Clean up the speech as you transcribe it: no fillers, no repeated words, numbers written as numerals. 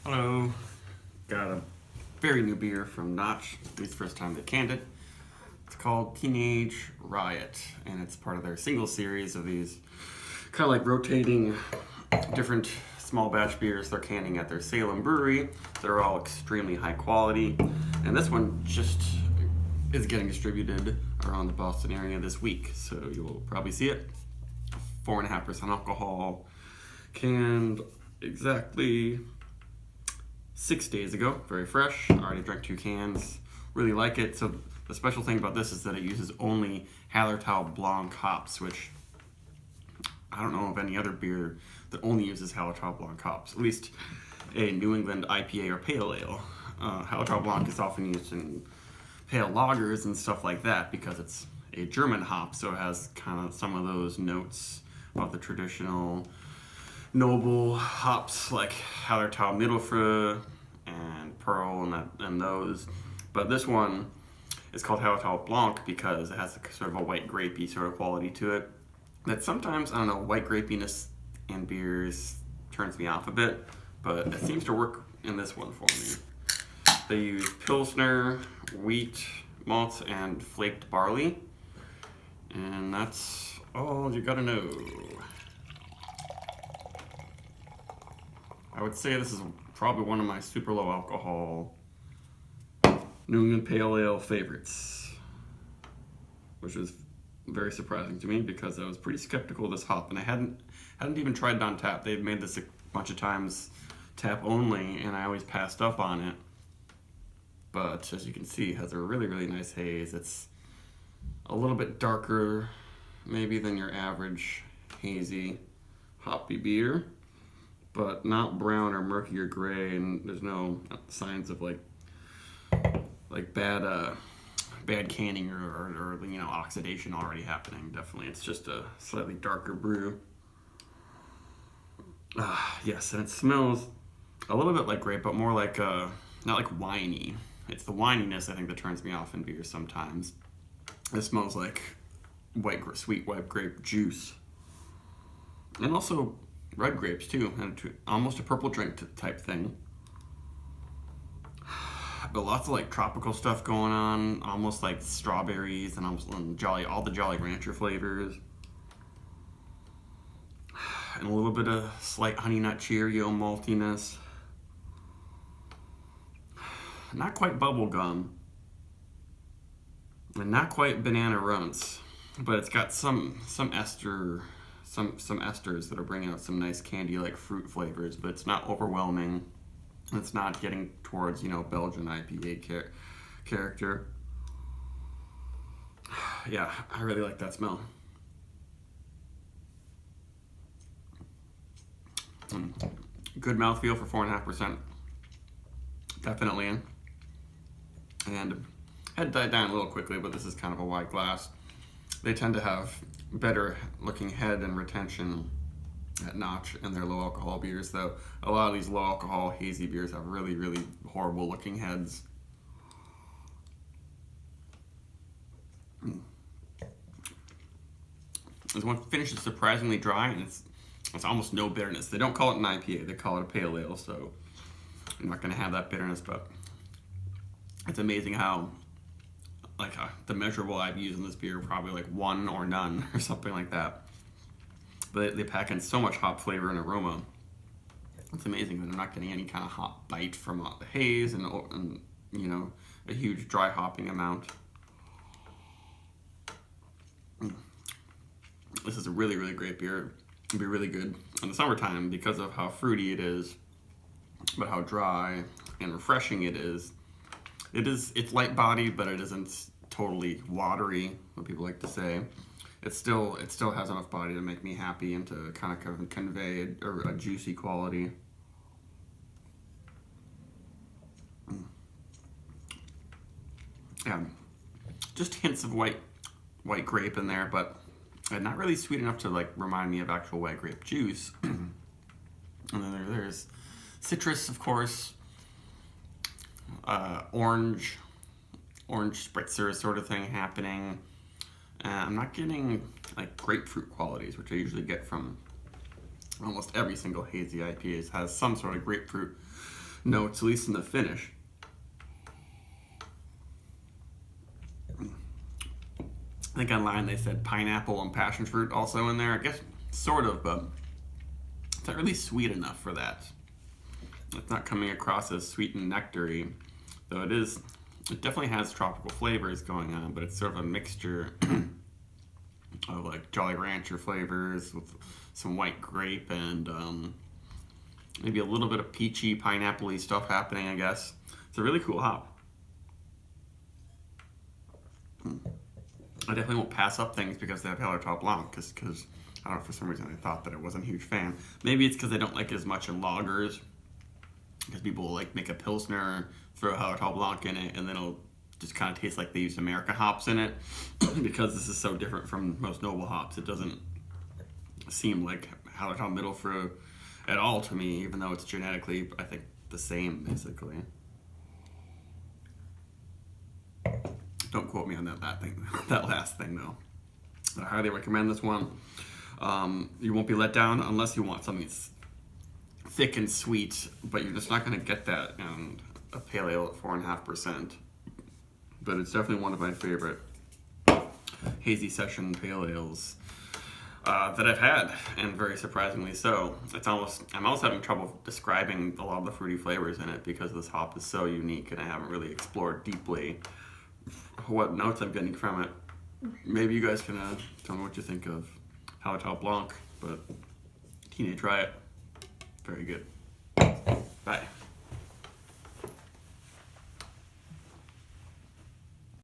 Hello. Got a very new beer from Notch, at least first time they canned it. It's called Teenage Riot, and it's part of their single series of these kind of like rotating different small batch beers they're canning at their Salem brewery. They're all extremely high quality, and this one just is getting distributed around the Boston area this week, so you'll probably see it. 4.5% alcohol, canned exactly 6 days ago, very fresh. I already drank 2 cans, really like it. So the special thing about this is that it uses only Hallertau Blanc hops, which I don't know of any other beer that only uses Hallertau Blanc hops, at least a New England IPA or pale ale. Hallertau Blanc is often used in pale lagers and stuff like that because it's a German hop, so it has kind of some of those notes of the traditional noble hops like Hallertau Mittelfrüh and Pearl and those. But this one is called Hallertau Blanc because it has sort of a white grapey sort of quality to it. That sometimes, I don't know, white grapiness in beers turns me off a bit, but it seems to work in this one for me. They use Pilsner, wheat, malts, and flaked barley. And that's all you gotta know. I would say this is probably one of my super low alcohol New England Pale Ale favorites, which was very surprising to me because I was pretty skeptical of this hop, and I hadn't even tried it on tap. They've made this a bunch of times tap only, and I always passed up on it. But as you can see, it has a really, really nice haze. It's a little bit darker maybe than your average hazy hoppy beer, but not brown or murky or gray, and there's no signs of like bad canning or oxidation already happening. Definitely, it's just a slightly darker brew. Yes, and it smells a little bit like grape, but more like not like winey. It's the wininess I think that turns me off in beer sometimes. It smells like sweet white grape juice, and also red grapes too, and almost a purple drink type thing. But lots of like tropical stuff going on, almost like strawberries and all the Jolly Rancher flavors, and a little bit of slight honey nut Cheerio maltiness. Not quite bubble gum, and not quite banana runts, but it's got some esters that are bringing out some nice candy-like fruit flavors, but it's not overwhelming. It's not getting towards, Belgian IPA character. Yeah, I really like that smell. Good mouthfeel for 4.5%. Definitely in. And had died down a little quickly, but this is kind of a wide glass. They tend to have better looking head and retention at Notch in their low alcohol beers, though a lot of these low alcohol hazy beers have really, really horrible looking heads. This one finishes surprisingly dry, and it's almost no bitterness. They don't call it an IPA, they call it a pale ale, so I'm not going to have that bitterness, but it's amazing how the measurable IBUs in this beer are probably like 1 or none or something like that. But they pack in so much hop flavor and aroma. It's amazing that I'm not getting any kind of hop bite from the haze and a huge dry hopping amount. This is a really, really great beer. It'll be really good in the summertime because of how fruity it is, but how dry and refreshing it is. It's light bodied, but it isn't totally watery, what people like to say. It still has enough body to make me happy and to kind of convey a juicy quality. Yeah, just hints of white grape in there, but not really sweet enough to like remind me of actual white grape juice. And then there's citrus, of course, orange spritzer sort of thing happening. I'm not getting like grapefruit qualities, which I usually get from almost every single hazy IPA. Has some sort of grapefruit notes, at least in the finish. I think online they said pineapple and passion fruit also in there. I guess sort of, but it's not really sweet enough for that. It's not coming across as sweet and nectary, though it is. It definitely has tropical flavors going on, but it's sort of a mixture of like Jolly Rancher flavors with some white grape and maybe a little bit of peachy, pineapple-y stuff happening, I guess. It's a really cool hop. I definitely won't pass up things because they have Hallertau Blanc, because I don't know, for some reason I thought that I wasn't a huge fan. Maybe it's because I don't like it as much in lagers, because people will like make a Pilsner, throw a Hallertau Blanc in it, and then it'll just kind of taste like they used America hops in it. Because this is so different from most noble hops, it doesn't seem like Hallertau Mittelfrüh at all to me, even though it's genetically, I think, the same, basically. Don't quote me on that last thing, though. I highly recommend this one. You won't be let down unless you want something that's thick and sweet, but you're just not going to get that in a pale ale at 4.5%. But it's definitely one of my favorite hazy session pale ales that I've had, and very surprisingly so. I'm almost having trouble describing a lot of the fruity flavors in it because this hop is so unique, and I haven't really explored deeply what notes I'm getting from it. Maybe you guys can tell me what you think of Hallertau Blanc, but Teenage Riot, very good. Bye.